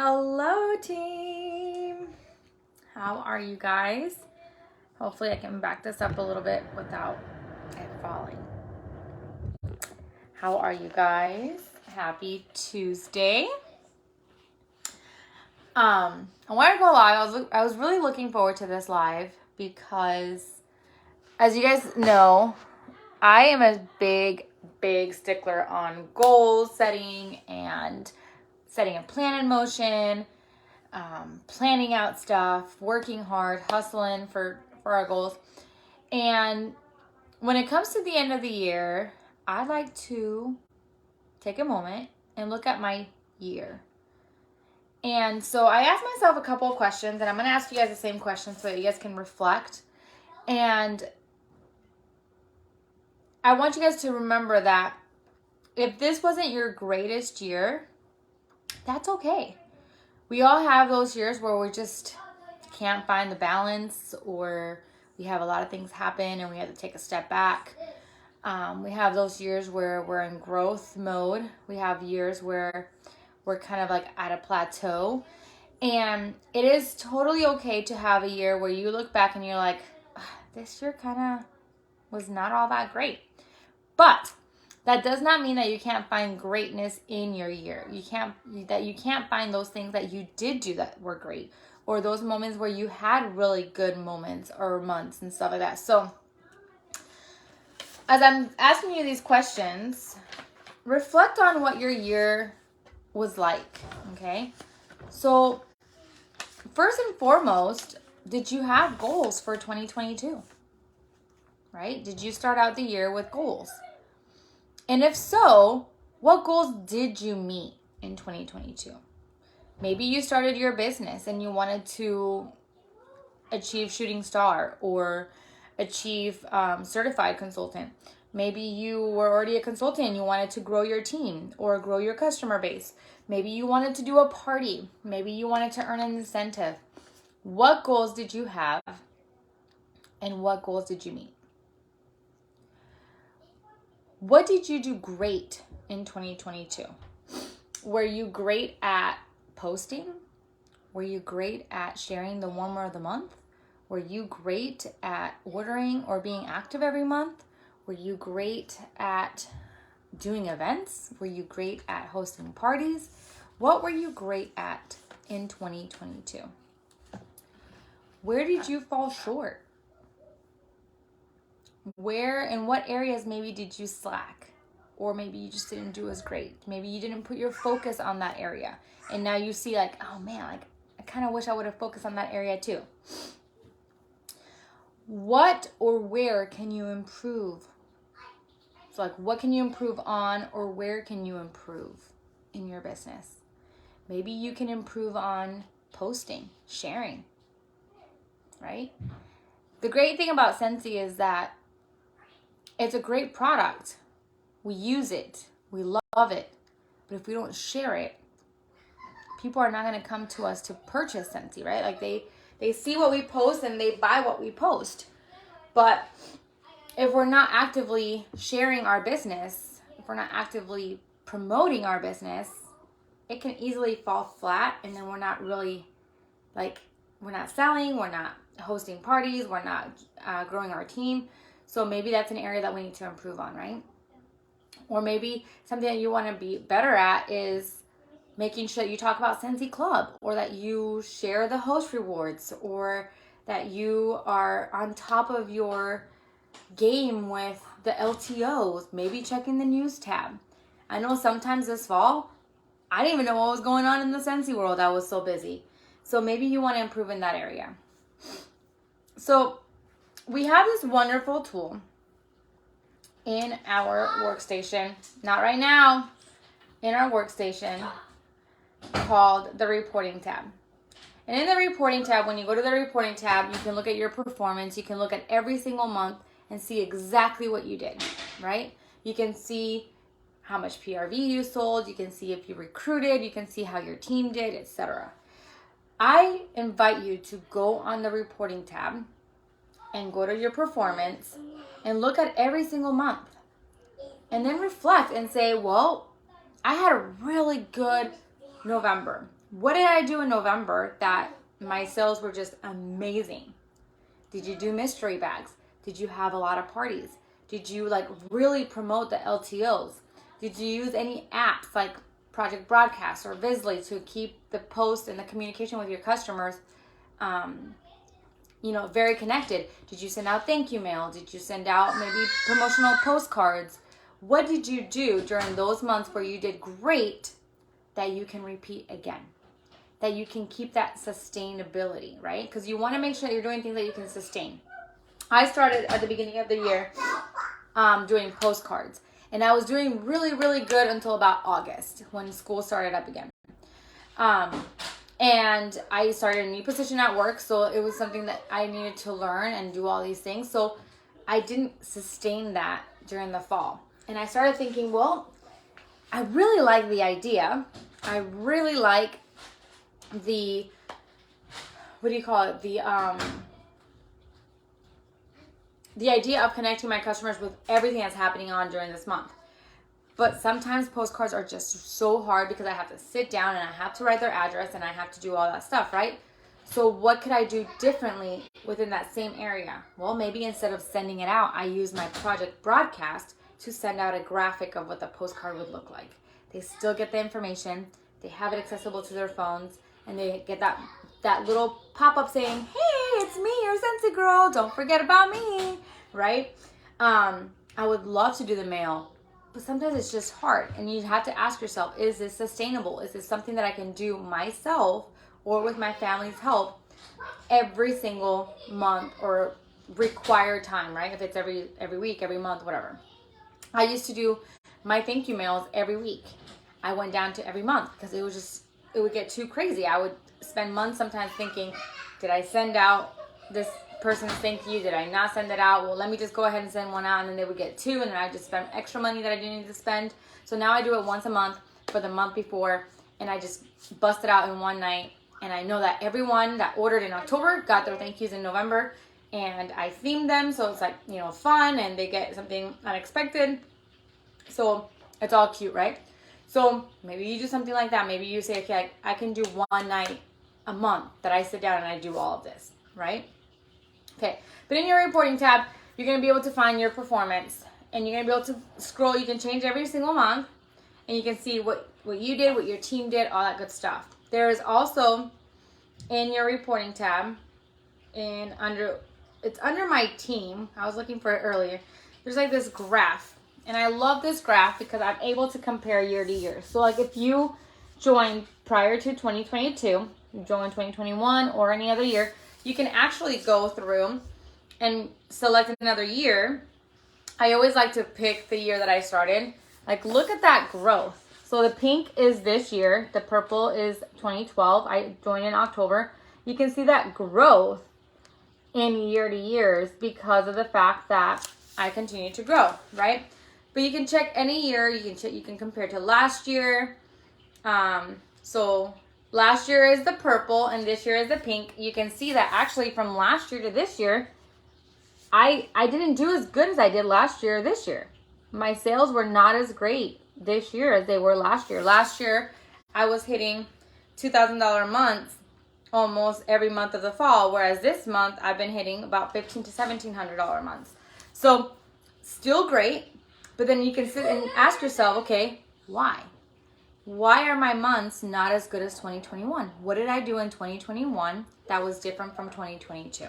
Hello, team. How are you guys? Hopefully I can back this up a little bit without it falling. How are you guys? Happy Tuesday. I wanted to go live. I was really looking forward to this live because, as you guys know, I am a big stickler on goal setting and setting a plan in motion, planning out stuff, working hard, hustling for our goals. And when it comes to the end of the year, I like to take a moment and look at my year. And so I asked myself a couple of questions, and I'm going to ask you guys the same questions so that you guys can reflect. And I want you guys to remember that if this wasn't your greatest year, that's okay. We all have those years where we just can't find the balance, or we have a lot of things happen and we have to take a step back. We have those years where we're in growth mode. We have years where we're kind of like at a plateau. And it is totally okay to have a year where you look back and you're like, this year kind of was not all that great. But that does not mean that you can't find greatness in your year. You can't find those things that you did do that were great, or those moments where you had really good moments or months and stuff like that. So as I'm asking you these questions, reflect on what your year was like, okay? So first and foremost, did you have goals for 2022? Right? Did you start out the year with goals? And if so, what goals did you meet in 2022? Maybe you started your business and you wanted to achieve shooting star or achieve certified consultant. Maybe you were already a consultant and you wanted to grow your team or grow your customer base. Maybe you wanted to do a party. Maybe you wanted to earn an incentive. What goals did you have and what goals did you meet? What did you do great in 2022? Were you great at posting? Were you great at sharing the warmer of the month? Were you great at ordering or being active every month? Were you great at doing events? Were you great at hosting parties? What were you great at in 2022? Where did you fall short? Where and what areas maybe did you slack? Or maybe you just didn't do as great. Maybe you didn't put your focus on that area. And now you see like, oh man, like I kind of wish I would have focused on that area too. What or where can you improve? So like what can you improve on, or where can you improve in your business? Maybe you can improve on posting, sharing, right? The great thing about Scentsy is that it's a great product. We use it. We love it. But if we don't share it, people are not going to come to us to purchase Scentsy, right? Like they see what we post and they buy what we post. But if we're not actively sharing our business, if we're not actively promoting our business, it can easily fall flat, and then we're not really we're not selling, we're not hosting parties, we're not growing our team. So maybe that's an area that we need to improve on, right? Or maybe something that you want to be better at is making sure that you talk about Scentsy Club, or that you share the host rewards, or that you are on top of your game with the LTOs, maybe checking the news tab. I know sometimes this fall, I didn't even know what was going on in the Scentsy world. I was so busy. So maybe you want to improve in that area. So we have this wonderful tool in our workstation, not right now, in our workstation, called the reporting tab. And in the reporting tab, when you go to the reporting tab, you can look at your performance. You can look at every single month and see exactly what you did, right? You can see how much PRV you sold. You can see if you recruited. You can see how your team did, etc. I invite you to go on the reporting tab and go to your performance and look at every single month. And then reflect and say, well, I had a really good November. What did I do in November that my sales were just amazing? Did you do mystery bags? Did you have a lot of parties? Did you like really promote the LTOs? Did you use any apps like Project Broadcast or Visly to keep the post and the communication with your customers, very connected? Did you send out thank you mail? Did you send out maybe promotional postcards? What did you do during those months where you did great that you can repeat again? That you can keep that sustainability, right? Because you want to make sure that you're doing things that you can sustain. I started at the beginning of the year doing postcards. And I was doing really, really good until about August when school started up again. And I started a new position at work. So it was something that I needed to learn and do all these things. So I didn't sustain that during the fall. And I started thinking, well, I really like the idea. I really like the idea of connecting my customers with everything that's happening on during this month. But sometimes postcards are just so hard because I have to sit down and I have to write their address and I have to do all that stuff, right? So what could I do differently within that same area? Well, maybe instead of sending it out, I use my Project Broadcast to send out a graphic of what the postcard would look like. They still get the information, they have it accessible to their phones, and they get that little pop-up saying, hey, it's me, your Scentsy girl, don't forget about me, right? I would love to do the mail, but sometimes it's just hard, and you have to ask yourself, is this sustainable? Is this something that I can do myself or with my family's help every single month or required time, right? If it's every week, every month, whatever. I used to do my thank you mails every week. I went down to every month because it would get too crazy. I would spend months sometimes thinking, did I send out this person's thank you? Did I not send it out? Well, let me just go ahead and send one out, and then they would get two, and then I just spend extra money that I didn't need to spend. So now I do it once a month for the month before, and I just bust it out in one night. And I know that everyone that ordered in October got their thank yous in November, and I themed them so it's like, fun, and they get something unexpected. So it's all cute, right? So maybe you do something like that. Maybe you say, okay, I can do one night a month that I sit down and I do all of this, right? Okay, but in your reporting tab, you're going to be able to find your performance, and you're going to be able to scroll. You can change every single month, and you can see what you did, what your team did, all that good stuff. There is also in your reporting tab, it's under my team. I was looking for it earlier. There's like this graph. And I love this graph because I'm able to compare year to year. So like if you joined prior to 2022, you joined 2021 or any other year, you can actually go through and select another year. I always like to pick the year that I started. Like look at that growth. So the pink is this year. The purple is 2012. I joined in October. You can see that growth in year to years because of the fact that I continue to grow, right? But you can check any year. You can compare to last year. So last year is the purple and this year is the pink. You can see that actually from last year to this year, I didn't do as good as I did last year or this year. My sales were not as great this year as they were last year. Last year, I was hitting $2,000 months almost every month of the fall, whereas this month I've been hitting about $1,500 to $1,700 months. So still great. But then you can sit and ask yourself, okay, why? Why are my months not as good as 2021? What did I do in 2021 that was different from 2022?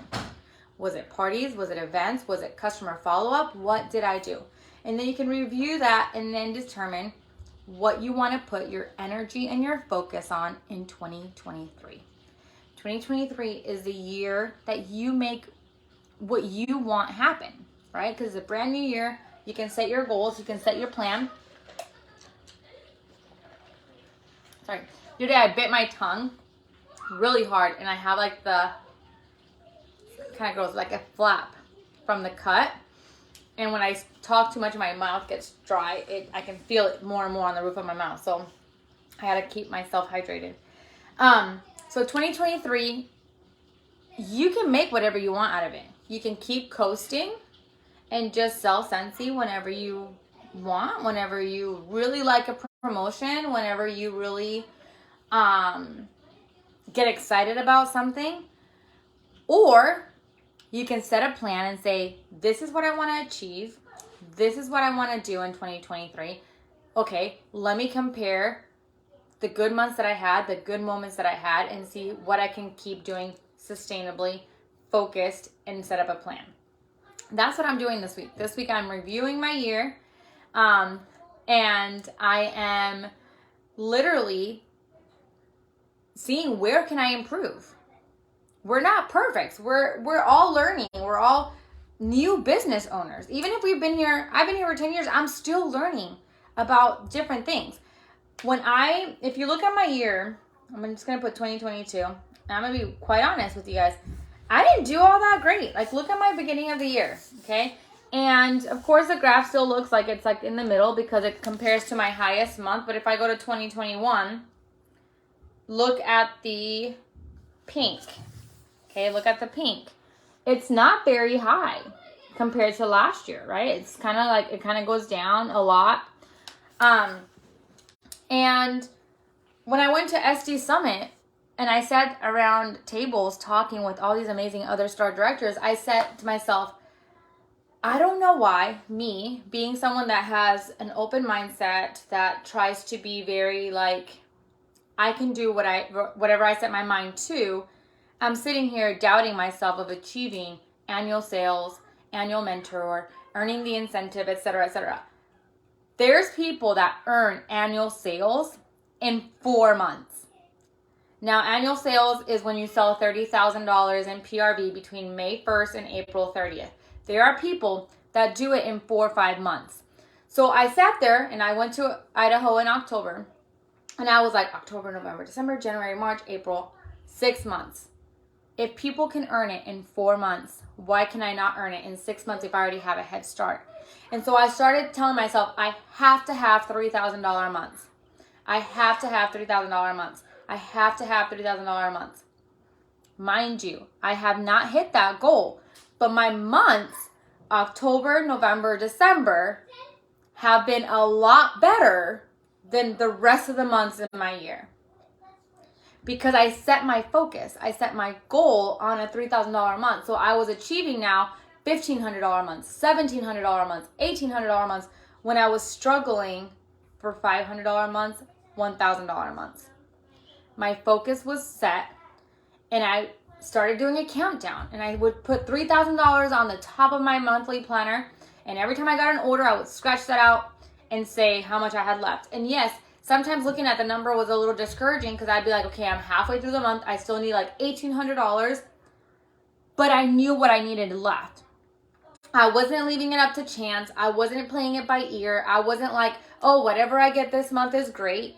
Was it parties? Was it events? Was it customer follow-up? What did I do? And then you can review that and then determine what you want to put your energy and your focus on in 2023. 2023 is the year that you make what you want happen, right? Because it's a brand new year. You can set your goals. You can set your plan. Sorry. Today I bit my tongue really hard, and I have like the kind of goes like a flap from the cut. And when I talk too much, my mouth gets dry. I can feel it more and more on the roof of my mouth. So I got to keep myself hydrated. So 2023, you can make whatever you want out of it. You can keep coasting and just sell Scentsy whenever you want, whenever you really like a promotion, whenever you really get excited about something, or you can set a plan and say, this is what I want to achieve. This is what I want to do in 2023. Okay, let me compare the good months that I had, the good moments that I had, and see what I can keep doing sustainably, focused, and set up a plan. That's what I'm doing this week. This week I'm reviewing my year, and I am literally seeing where can I improve. We're not perfect. We're all learning. We're all new business owners. Even if I've been here for 10 years, I'm still learning about different things. If you look at my year, I'm just going to put 2022, and I'm going to be quite honest with you guys. I didn't do all that great. Like, look at my beginning of the year, okay? And of course the graph still looks like it's like in the middle because it compares to my highest month. But if I go to 2021, look at the pink. Okay, look at the pink. It's not very high compared to last year, right? It's kind of like, it kind of goes down a lot. And when I went to SD Summit and I sat around tables talking with all these amazing other star directors, I said to myself, I don't know why me, being someone that has an open mindset, that tries to be very like, I can do whatever I set my mind to, I'm sitting here doubting myself of achieving annual sales, annual mentor, earning the incentive, etc., etc. There's people that earn annual sales in 4 months. Now, annual sales is when you sell $30,000 in PRV between May 1st and April 30th. There are people that do it in 4 or 5 months. So I sat there and I went to Idaho in October, and I was like, October, November, December, January, March, April, 6 months. If people can earn it in 4 months, why can I not earn it in 6 months if I already have a head start? And so I started telling myself, I have to have $3,000 a month. I have to have $3,000 a month. I have to have $3,000 a month. Mind you, I have not hit that goal, but my months, October, November, December, have been a lot better than the rest of the months in my year. Because I set my focus, I set my goal on a $3,000 a month. So I was achieving now $1,500 a month, $1,700 a month, $1,800 a month, when I was struggling for $500 a month, $1,000 a month. My focus was set, and I started doing a countdown, and I would put $3,000 on the top of my monthly planner, and every time I got an order, I would scratch that out and say how much I had left. And yes, sometimes looking at the number was a little discouraging because I'd be like, okay, I'm halfway through the month. I still need like $1,800, but I knew what I needed left. I wasn't leaving it up to chance. I wasn't playing it by ear. I wasn't like, oh, whatever I get this month is great.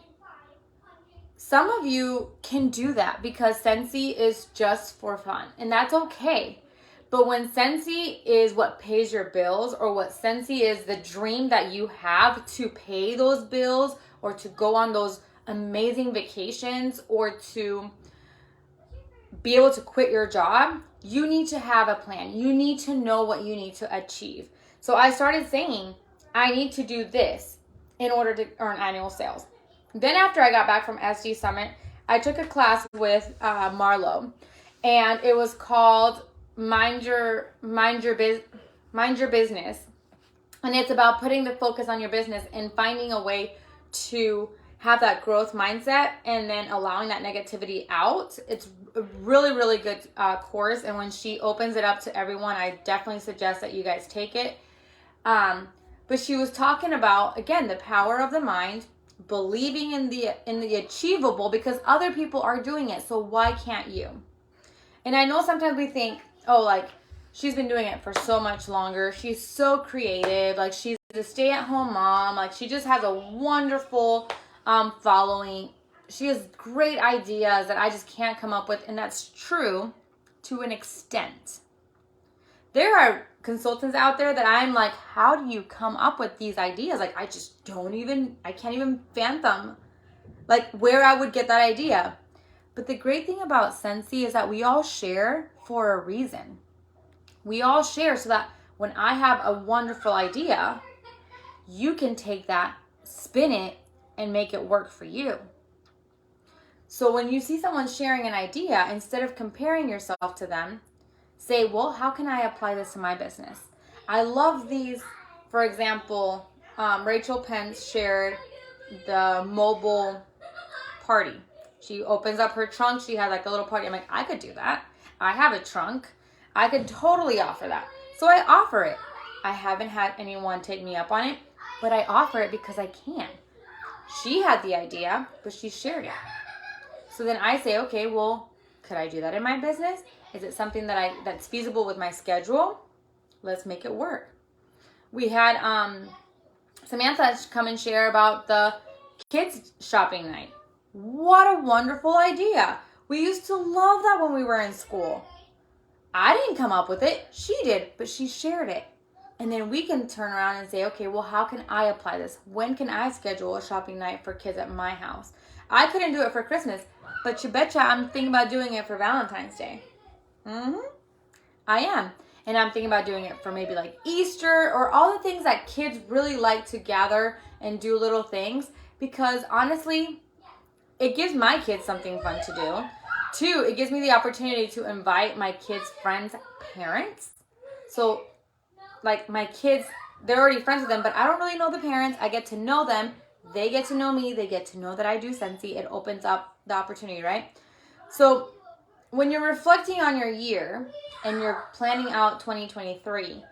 Some of you can do that because Scentsy is just for fun, and that's okay. But when Scentsy is what pays your bills, or what Scentsy is the dream that you have to pay those bills, or to go on those amazing vacations, or to be able to quit your job, you need to have a plan. You need to know what you need to achieve. So I started saying, I need to do this in order to earn annual sales. Then after I got back from SD Summit, I took a class with Marlo, and it was called Mind Your Business. And it's about putting the focus on your business and finding a way to have that growth mindset and then allowing that negativity out. It's a really, really good course. And when she opens it up to everyone, I definitely suggest that you guys take it. But she was talking about, again, the power of the mind, believing in the achievable, because other people are doing it. So why can't you? And I know sometimes we think, oh, like, she's been doing it for so much longer. She's so creative. Like, she's a stay-at-home mom. Like, she just has a wonderful following. She has great ideas that I just can't come up with. And that's true to an extent. There are consultants out there that I'm like, how do you come up with these ideas? Like, I can't even fathom like where I would get that idea. But the great thing about Scentsy is that we all share for a reason. We all share so that when I have a wonderful idea, you can take that, spin it, and make it work for you. So when you see someone sharing an idea, instead of comparing yourself to them, say, well, how can I apply this to my business? I love these. For example, Rachel Pence shared the mobile party. She opens up her trunk. She had like a little party. I'm like, I could do that. I have a trunk. I could totally offer that. So I offer it. I haven't had anyone take me up on it, but I offer it because I can. She had the idea, but she shared it. So then I say, okay, well, could I do that in my business? Is it something that's feasible with my schedule? Let's make it work. We had Samantha come and share about the kids shopping night. What a wonderful idea. We used to love that when we were in school. I didn't come up with it. She did, but she shared it. And then we can turn around and say, okay, well, how can I apply this? When can I schedule a shopping night for kids at my house? I couldn't do it for Christmas, but you betcha I'm thinking about doing it for Valentine's Day. I am. And I'm thinking about doing it for maybe like Easter or all the things that kids really like to gather and do little things, because honestly, it gives my kids something fun to do. 2, it gives me the opportunity to invite my kids' friends' parents. So like my kids, they're already friends with them, but I don't really know the parents. I get to know them. They get to know me. They get to know that I do Scentsy. It opens up the opportunity, right? So when you're reflecting on your year and you're planning out 2023,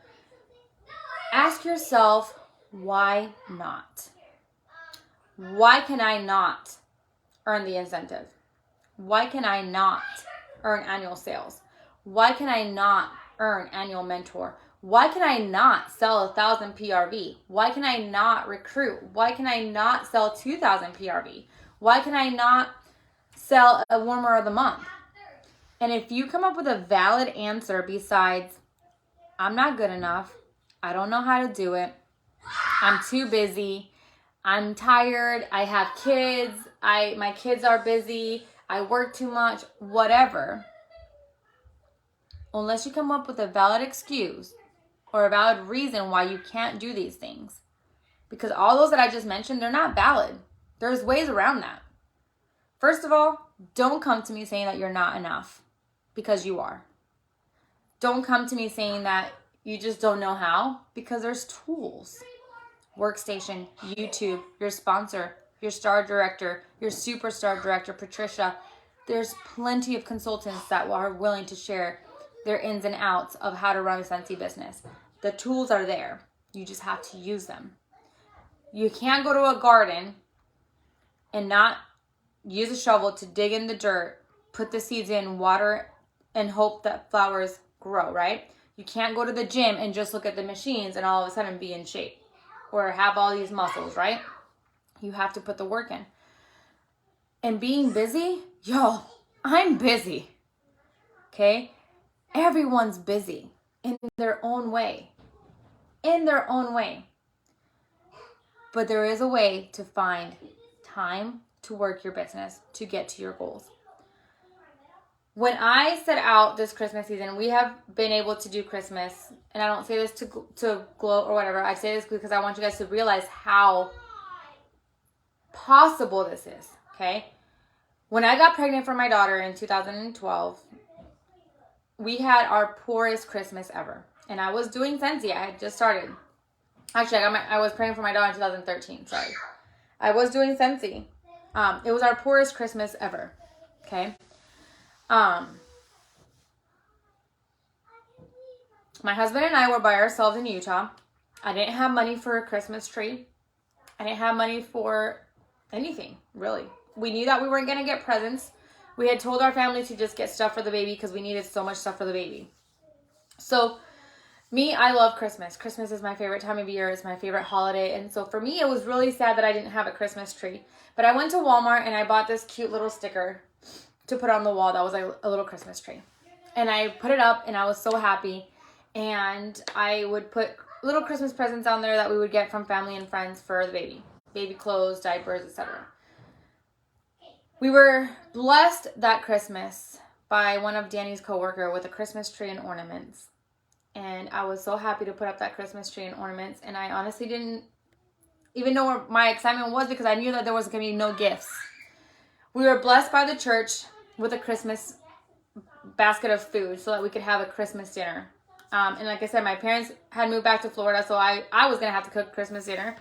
ask yourself, why not? Why can I not earn the incentive? Why can I not earn annual sales? Why can I not earn annual mentor? Why can I not sell 1,000 PRV? Why can I not recruit? Why can I not sell 2,000 PRV? Why can I not sell a warmer of the month? And if you come up with a valid answer besides, I'm not good enough, I don't know how to do it, I'm too busy, I'm tired, I have kids, my kids are busy, I work too much, whatever. Unless you come up with a valid excuse or a valid reason why you can't do these things. Because all those that I just mentioned, they're not valid. There's ways around that. First of all, don't come to me saying that you're not enough, because you are. Don't come to me saying that you just don't know how, because there's tools. Workstation, YouTube, your sponsor, your star director, your superstar director, Patricia. There's plenty of consultants that are willing to share their ins and outs of how to run a Scentsy business. The tools are there. You just have to use them. You can't go to a garden and not use a shovel to dig in the dirt, put the seeds in, water, and hope that flowers grow, right? You can't go to the gym and just look at the machines and all of a sudden be in shape or have all these muscles, right? You have to put the work in. And being busy, y'all, I'm busy, okay? Everyone's busy in their own way. In their own way. But there is a way to find time to work your business to get to your goals. When I set out this Christmas season, we have been able to do Christmas, and I don't say this to gloat or whatever. I say this because I want you guys to realize how possible this is, okay? When I got pregnant for my daughter in 2012, we had our poorest Christmas ever. And I was doing Scentsy. I had just started. Actually, I was praying for my daughter in 2013. Sorry. I was doing Scentsy. It was our poorest Christmas ever. Okay. My husband and I were by ourselves in Utah. I didn't have money for a Christmas tree. I didn't have money for anything, really. We knew that we weren't going to get presents. We had told our family to just get stuff for the baby because we needed so much stuff for the baby. So, I love Christmas. Christmas is my favorite time of year. It's my favorite holiday. And so for me, it was really sad that I didn't have a Christmas tree. But I went to Walmart and I bought this cute little sticker to put on the wall that was like a little Christmas tree. And I put it up and I was so happy. And I would put little Christmas presents on there that we would get from family and friends for the baby. Baby clothes, diapers, etc. We were blessed that Christmas by one of Danny's coworker with a Christmas tree and ornaments. And I was so happy to put up that Christmas tree and ornaments. And I honestly didn't even know where my excitement was because I knew that there was going to be no gifts. we were blessed by the church with a Christmas basket of food so that we could have a Christmas dinner. And like I said, my parents had moved back to Florida, so I was going to have to cook Christmas dinner.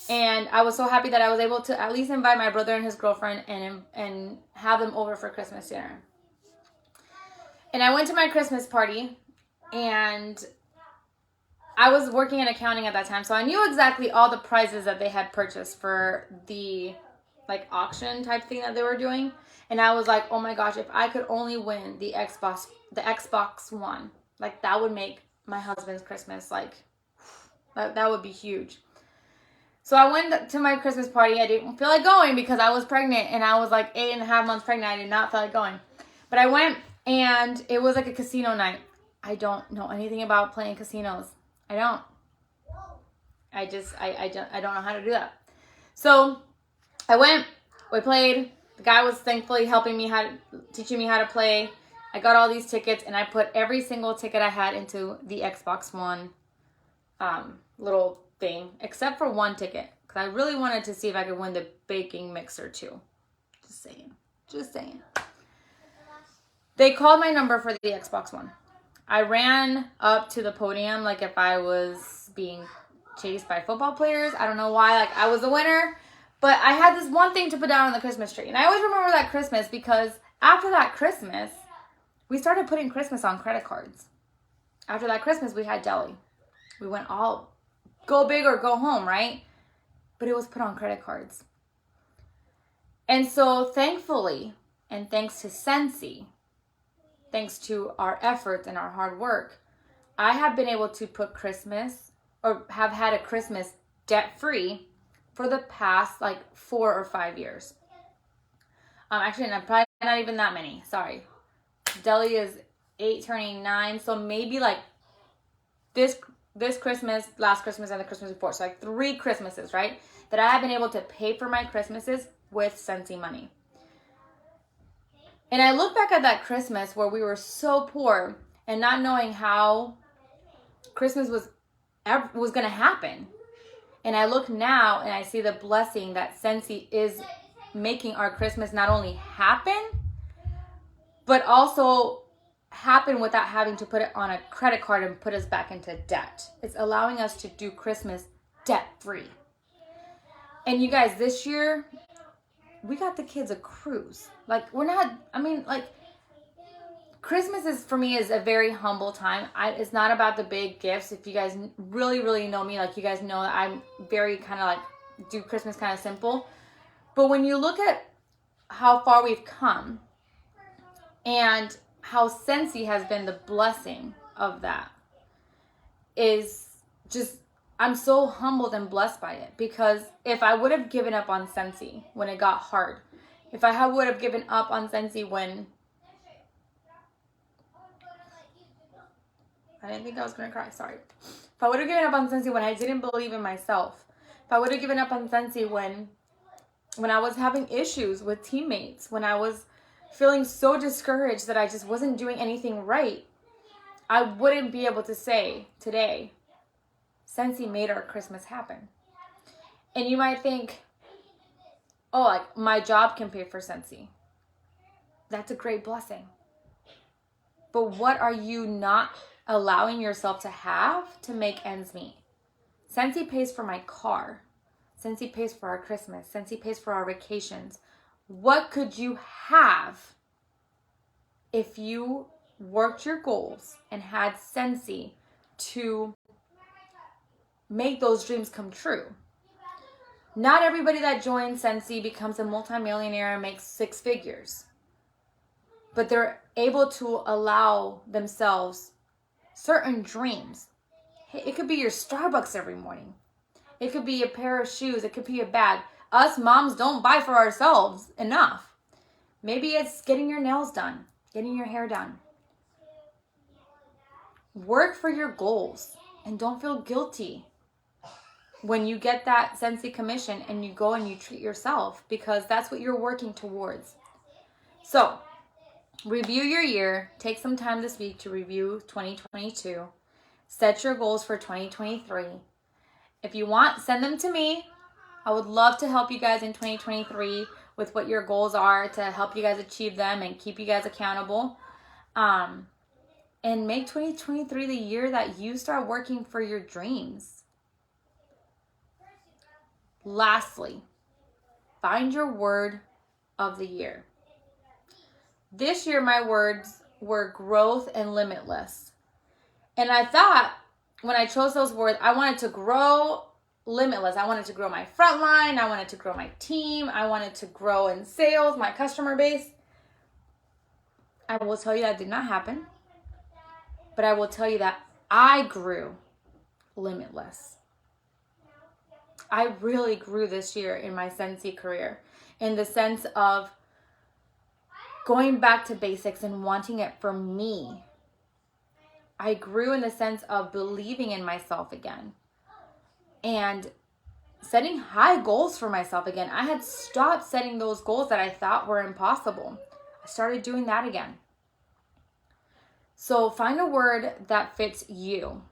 And I was so happy that I was able to at least invite my brother and his girlfriend and have them over for Christmas dinner. And I went to my Christmas party, and I was working in accounting at that time, so I knew exactly all the prizes that they had purchased for the like auction type thing that they were doing. And I was like, oh my gosh, if I could only win the Xbox One, like that would make my husband's Christmas, like that would be huge. So I went to my Christmas party. I didn't feel like going because I was pregnant, and I was like 8.5 months pregnant. I did not feel like going, but I went, and it was like a casino night. I don't know anything about playing casinos. I don't. I don't know how to do that. So I went, we played. The guy was thankfully helping me teaching me how to play. I got all these tickets, and I put every single ticket I had into the Xbox One little thing, except for one ticket, because I really wanted to see if I could win the baking mixer too. Just saying. They called my number for the Xbox One. I ran up to the podium like if I was being chased by football players. I don't know why, like I was a winner, but I had this one thing to put down on the Christmas tree. And I always remember that Christmas because after that Christmas, we started putting Christmas on credit cards. After that Christmas, we had deli. We went all go big or go home, right? But it was put on credit cards. And so thankfully, and thanks to Scentsy, thanks to our efforts and our hard work, I have been able to put Christmas, or have had a Christmas debt-free for the past like 4 or 5 years. Actually, probably not even that many. Sorry. Deli is 8 turning 9, so maybe like this Christmas, last Christmas, and the Christmas before. So like 3 Christmases, right? That I have been able to pay for my Christmases with Scentsy money. And I look back at that Christmas where we were so poor and not knowing how Christmas was going to happen. And I look now and I see the blessing that Scentsy is making our Christmas not only happen, but also happen without having to put it on a credit card and put us back into debt. It's allowing us to do Christmas debt-free. And you guys, this year, we got the kids a cruise. Like, Christmas is, for me, is a very humble time. It's not about the big gifts. If you guys really, really know me, like, you guys know that I'm very kind of like, do Christmas kind of simple. But when you look at how far we've come and how Scentsy has been the blessing of that, is just, I'm so humbled and blessed by it. Because if I would have given up on Scentsy when it got hard, if I would have given up on Scentsy when I didn't think I was going to cry, sorry. If I would have given up on Scentsy when I didn't believe in myself, if I would have given up on Scentsy when I was having issues with teammates, when I was feeling so discouraged that I just wasn't doing anything right, I wouldn't be able to say today, Scentsy made our Christmas happen. And you might think, oh, like my job can pay for Scentsy. That's a great blessing. But what are you not allowing yourself to have to make ends meet? Scentsy pays for my car. Scentsy pays for our Christmas. Scentsy pays for our vacations. What could you have if you worked your goals and had Scentsy to make those dreams come true? Not everybody that joins Scentsy becomes a multimillionaire and makes 6 figures. But they're able to allow themselves certain dreams. It could be your Starbucks every morning. It could be a pair of shoes. It could be a bag. Us moms don't buy for ourselves enough. Maybe it's getting your nails done, getting your hair done. Work for your goals and don't feel guilty when you get that Scentsy commission and you go and you treat yourself, because that's what you're working towards. So, review your year. Take some time this week to review 2022. Set your goals for 2023. If you want, send them to me. I would love to help you guys in 2023 with what your goals are to help you guys achieve them and keep you guys accountable. And make 2023 the year that you start working for your dreams. Lastly, find your word of the year. This year, my words were growth and limitless. And I thought when I chose those words, I wanted to grow limitless. I wanted to grow my front line. I wanted to grow my team. I wanted to grow in sales, my customer base. I will tell you that did not happen. But I will tell you that I grew limitless. I really grew this year in my Scentsy career in the sense of going back to basics and wanting it for me. I grew in the sense of believing in myself again and setting high goals for myself again. I had stopped setting those goals that I thought were impossible. I started doing that again. So find a word that fits you,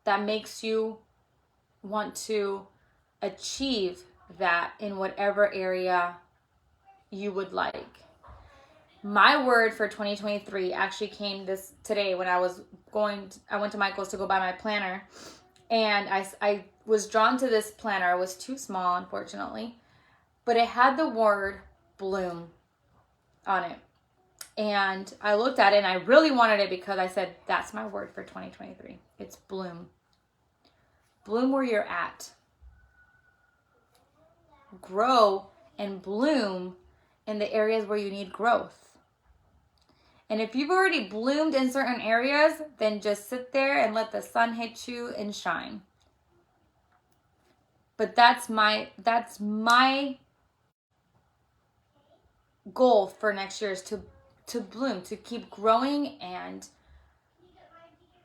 that makes you want to achieve that in whatever area you would like. My word for 2023 actually came today when I went to Michael's to go buy my planner, and I was drawn to this planner. It was too small, unfortunately, but it had the word bloom on it. And I looked at it and I really wanted it because I said, that's my word for 2023. It's bloom. Bloom where you're at. Grow and bloom in the areas where you need growth. And if you've already bloomed in certain areas, then just sit there and let the sun hit you and shine. But that's my goal for next year is to bloom, to keep growing and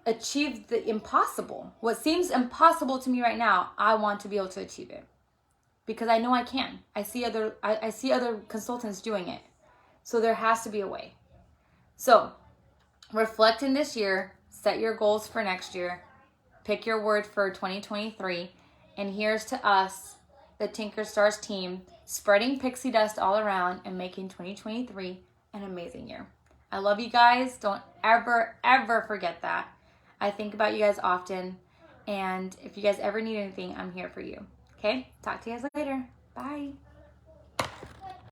achieve the impossible. What seems impossible to me right now, I want to be able to achieve it because I know I can. I see other consultants doing it. So there has to be a way. So reflect in this year, set your goals for next year, pick your word for 2023, and here's to us, the Tinker Stars team, spreading pixie dust all around and making 2023 an amazing year. I love you guys. Don't ever, ever forget that. I think about you guys often. And if you guys ever need anything, I'm here for you. Okay? Talk to you guys later. Bye.